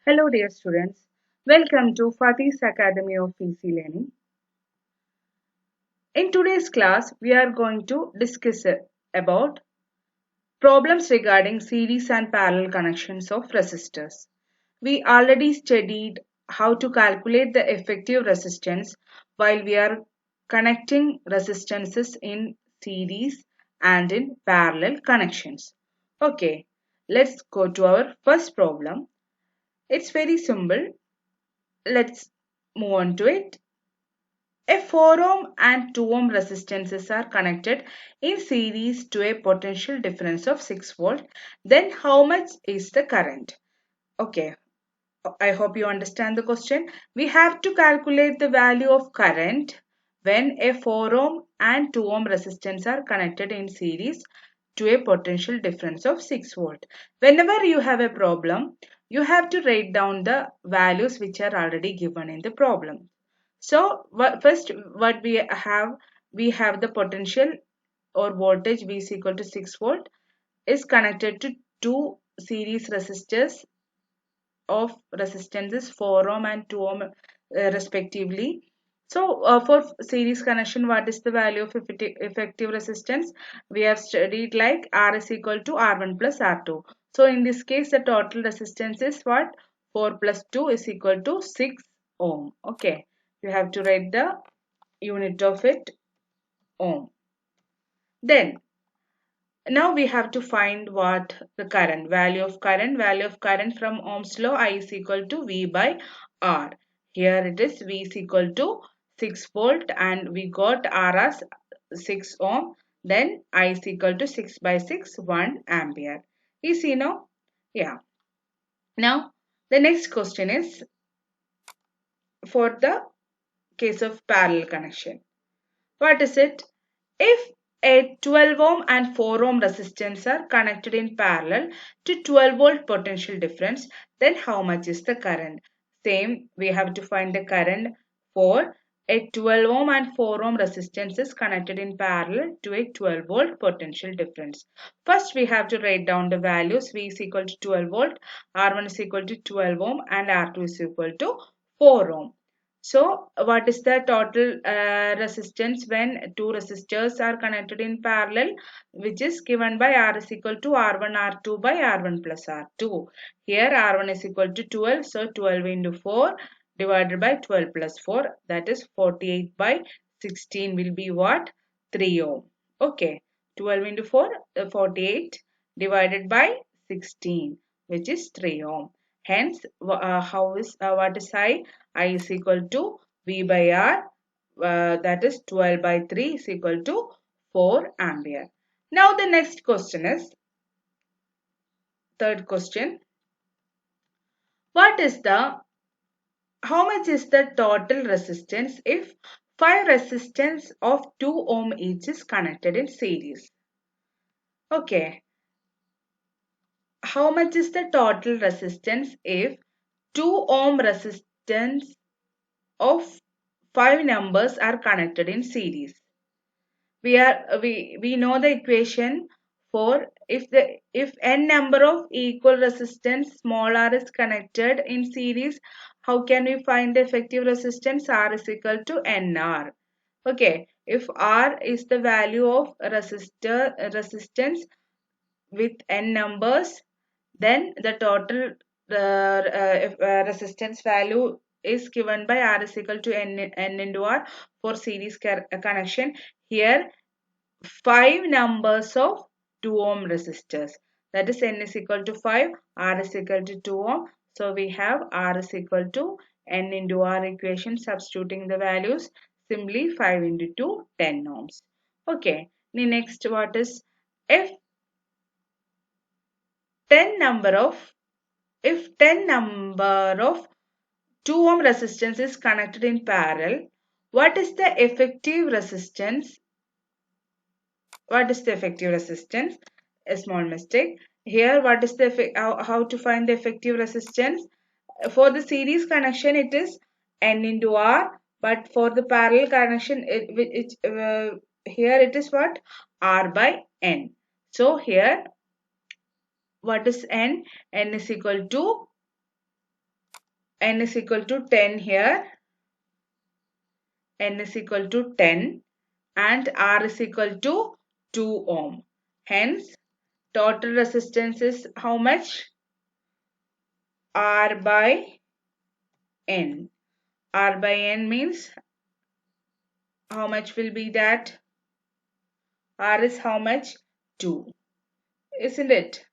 Hello dear students, welcome to Fatih's Academy of Easy Learning. In today's class, we are going to discuss about problems regarding series and parallel connections of resistors. We already studied how to calculate the effective resistance while we are connecting resistances in series and in parallel connections. Okay, let's go to our first problem. It's very simple. Let's move on to it. A 4 ohm and 2 ohm resistances are connected in series to a potential difference of 6 volt. Then how much is the current? Okay, I hope you understand the question. We have to calculate the value of current when a 4 ohm and 2 ohm resistance are connected in series to a potential difference of 6 volt. Whenever you have a problem, you have to write down the values which are already given in the problem. So first what we have the potential or voltage V is equal to 6 volt is connected to two series resistors of resistances 4 ohm and 2 ohm respectively. So for series connection, what is the value of effective resistance? We have studied like R is equal to R1 plus R2. So in this case, the total resistance is what? 4 plus 2 is equal to 6 ohm. Okay, you have to write the unit of it, ohm. Then now we have to find what the current, value of current from Ohm's law, I is equal to V by R. Here it is V is equal to 6 volt and we got R as 6 ohm. Then I is equal to 6 by 6, 1 ampere. Easy now? Yeah. Now the next question is for the case of parallel connection. What is it? If a 12 ohm and 4 ohm resistance are connected in parallel to 12 volt potential difference, then how much is the current? Same, we have to find the current for a 12 ohm and 4 ohm resistance is connected in parallel to a 12 volt potential difference. First, we have to write down the values. V is equal to 12 volt, R1 is equal to 12 ohm and R2 is equal to 4 ohm. So, what is the total resistance when two resistors are connected in parallel, which is given by R is equal to R1 R2 by R1 plus R2. Here R1 is equal to 12, so 12 into 4 divided by 12 plus 4, that is 48 by 16 will be what? 3 ohm. Okay, 12 into 4, 48 divided by 16, which is 3 ohm. Hence, what is I? I is equal to V by R, that is 12 by 3 is equal to 4 ampere. Now the next question is, third question. What is the, how much is the total resistance if 5 resistance of 2 ohm each is connected in series? Okay, how much is the total resistance if 2 ohm resistance of 5 numbers are connected in series? We know the equation for if n number of equal resistance small r is connected in series, how can we find the effective resistance? R is equal to nr. Okay, if r is the value of resistance with n numbers, then the total resistance value is given by R is equal to n into R for series connection. Here 5 numbers of 2 ohm resistors, that is n is equal to 5, R is equal to 2 ohm. So we have R is equal to n into R equation, substituting the values, simply 5 into 2, 10 ohms. Okay, the next, what is if 10 number of if 10 number of 2 ohm resistance is connected in parallel, what is the effective resistance? What is the effective resistance? A small mistake. Here, what is the how to find the effective resistance? For the series connection, it is N into R, but for the parallel connection, here it is what? R by N. So here, what is N? N is equal to n is equal to 10 here, n is equal to 10 and R is equal to 2 ohm. Hence, total resistance is how much? R by N. R by N means how much will be that? R is how much? 2. Isn't it?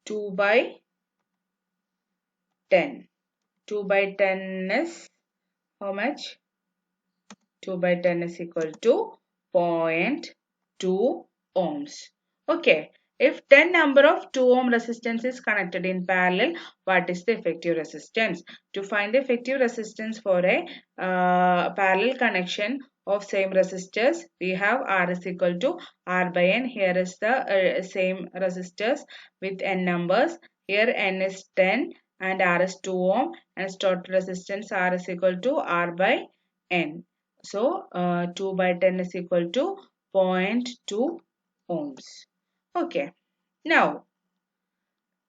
2 by 10. 2 by 10 is how much? 2 by 10 is equal to 0.2 ohms. Okay. If 10 number of 2 ohm resistance is connected in parallel, what is the effective resistance? To find the effective resistance for a parallel connection of same resistors, we have R is equal to R by N. Here is the same resistors with N numbers. Here N is 10 and R is 2 ohm and total resistance R is equal to R by N. So 2 by 10 is equal to 0.2 ohms. Okay. Now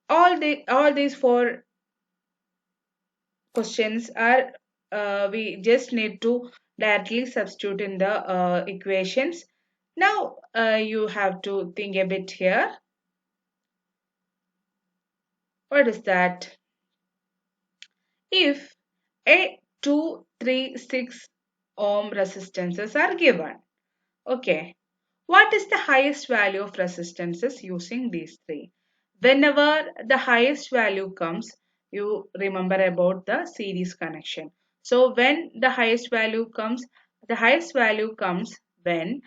all these four questions are we just need to directly substitute in the equations. Now you have to think a bit here. What is that? If a 2, 3, 6 ohm resistances are given. Okay. What is the highest value of resistances using these three? Whenever the highest value comes, you remember about the series connection. So when the highest value comes, when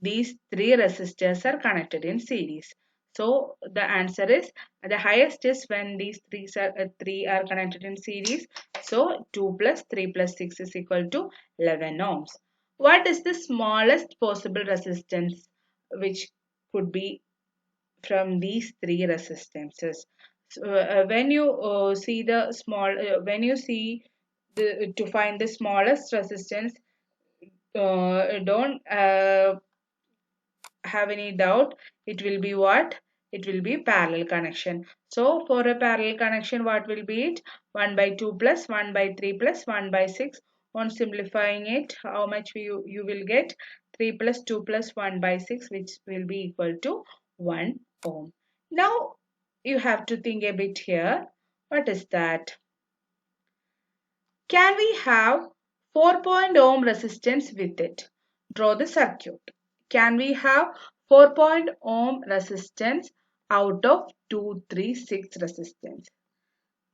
these three resistors are connected in series. So the answer is the highest is when these three are connected in series. So 2 plus 3 plus 6 is equal to 11 ohms. What is the smallest possible resistance which could be from these three resistances? So, when you see the small, when you see to find the smallest resistance, don't have any doubt, it will be what? It will be parallel connection. So for a parallel connection, what will be it? 1 by 2 plus 1 by 3 plus 1 by 6. On simplifying it, how much you will get? 3 plus 2 plus 1 by 6, which will be equal to 1 ohm. Now you have to think a bit here. What is that? Can we have 4 ohm resistance with it? Draw the circuit. Can we have 4 ohm resistance out of 236 resistance?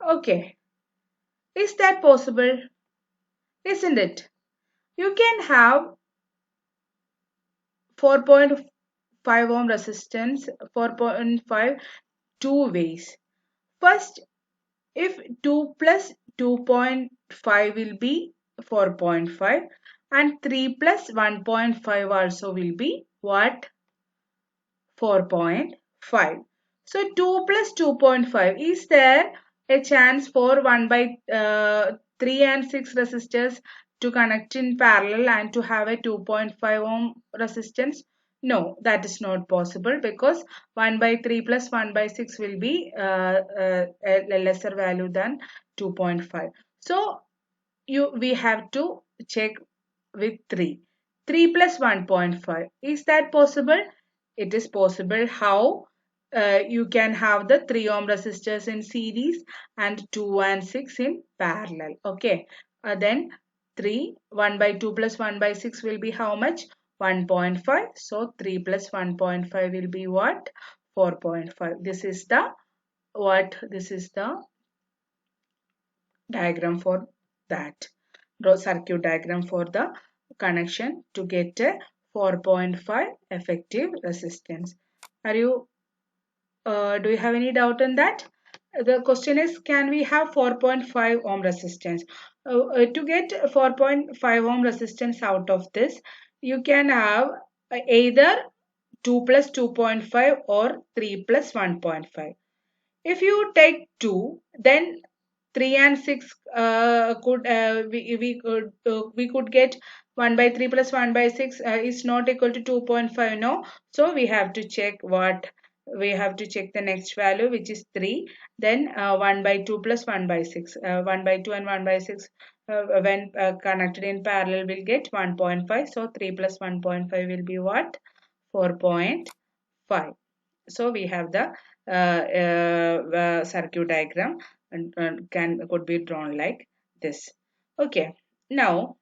Okay. Is that possible? Isn't it? You can have 4.5 ohm resistance, 4.5 two ways. First, if 2 plus 2.5 will be 4.5 and 3 plus 1.5 also will be what? 4.5. So 2 plus 2.5. Is there a chance for 1 by 3 and 6 resistors to connect in parallel and to have a 2.5 ohm resistance? No, that is not possible because 1 by 3 plus 1 by 6 will be a lesser value than 2.5. So we have to check with 3. 3 plus 1.5. Is that possible? It is possible. How? You can have the 3 ohm resistors in series and 2 and 6 in parallel. Okay. Then 3, 1 by 2 plus 1 by 6 will be how much? 1.5. So 3 plus 1.5 will be what? 4.5. This is the what? This is the diagram for that. Draw circuit diagram for the connection to get a 4.5 effective resistance. Are you do you have any doubt on that? The question is, can we have 4.5 ohm resistance? To get 4.5 ohm resistance out of this, you can have either 2 plus 2.5 or 3 plus 1.5. If you take 2, then 3 and 6 could we could get 1 by 3 plus 1 by 6 is not equal to 2.5, no. So we have to check what we have to check the next value, which is 3. Then 1 by 2 plus 1 by 6. 1 by 2 and 1 by 6 when connected in parallel will get 1.5. So 3 plus 1.5 will be what? 4.5. So we have the circuit diagram and could be drawn like this. Okay. Now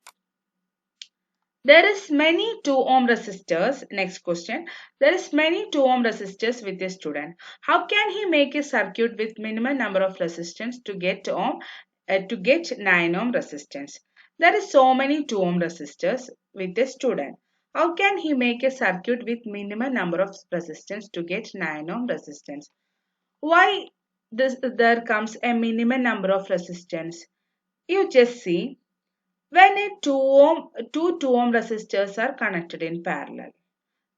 there is many 2 ohm resistors. Next question. There is many 2 ohm resistors with a student. How can he make a circuit with minimum number of resistance to get 9 ohm resistance? There is so many 2 ohm resistors with a student. How can he make a circuit with minimum number of resistance to get 9 ohm resistance? Why there comes a minimum number of resistance? You just see, when two 2 ohm resistors are connected in parallel,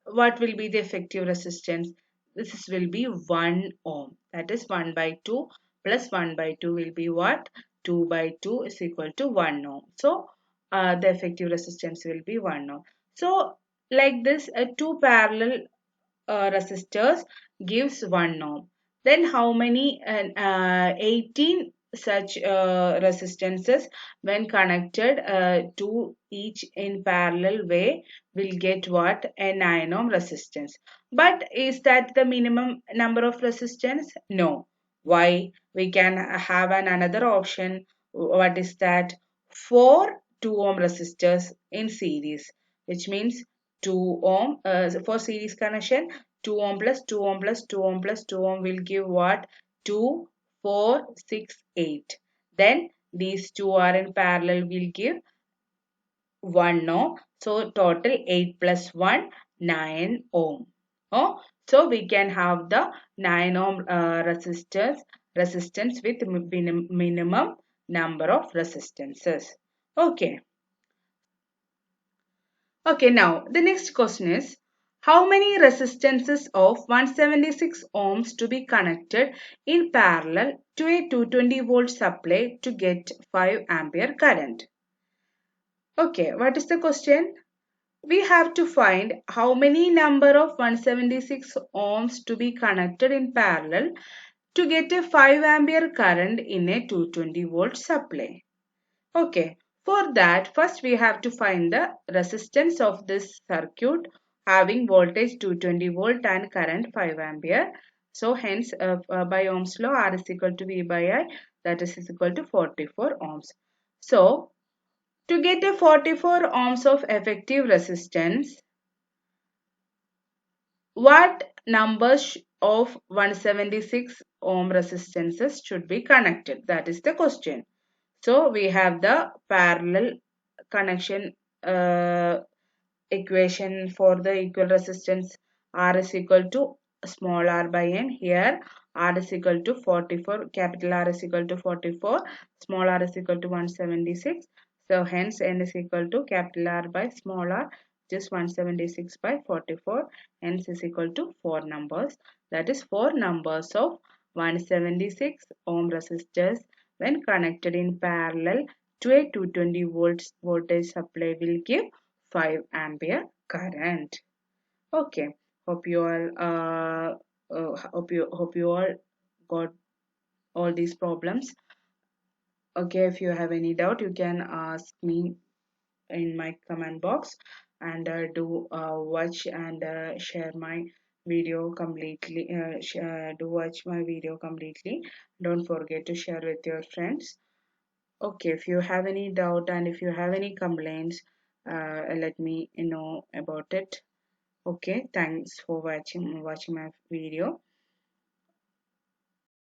what will be the effective resistance? This will be 1 ohm. That is 1 by 2 plus 1 by 2 will be what? 2 by 2 is equal to 1 ohm. So the effective resistance will be 1 ohm. So like this, two parallel resistors gives 1 ohm. Then how many? 18 such resistances when connected to each in parallel way will get what? A 9 ohm resistance. But is that the minimum number of resistance? No. Why? We can have another option. What is that? 4 2 ohm resistors in series, which means 2 ohm for series connection. 2 ohm plus 2 ohm plus 2 ohm plus 2 ohm will give what? 2, 4, 6, 8. Then these two are in parallel will give 1 ohm. So total 8 plus 1, 9 ohm. Oh, so we can have the 9 ohm resistance with minimum number of resistances. Okay. Okay, now the next question is, how many resistances of 176 ohms to be connected in parallel to a 220 volt supply to get 5 ampere current? Okay, what is the question? We have to find how many number of 176 ohms to be connected in parallel to get a 5 ampere current in a 220 volt supply. Okay, for that first we have to find the resistance of this circuit having voltage 220 volt and current 5 ampere. So hence by Ohm's law R is equal to V by I, that is equal to 44 ohms. So to get a 44 ohms of effective resistance, what numbers of 176 ohm resistances should be connected? That is the question. So we have the parallel connection equation for the equal resistance. R is equal to small r by n. Here R is equal to 44, capital R is equal to 44, small r is equal to 176. So hence n is equal to capital R by small r, just 176 by 44, hence is equal to 4 numbers. That is 4 numbers of 176 ohm resistors when connected in parallel to a 220 volts voltage supply will give 5 ampere current. Okay, hope you all hope you all got all these problems. Okay, if you have any doubt, you can ask me in my comment box, and do watch and share my video completely. Do watch my video completely. Don't forget to share with your friends. Okay, if you have any doubt and if you have any complaints, let me know about it. Okay, thanks for watching my video.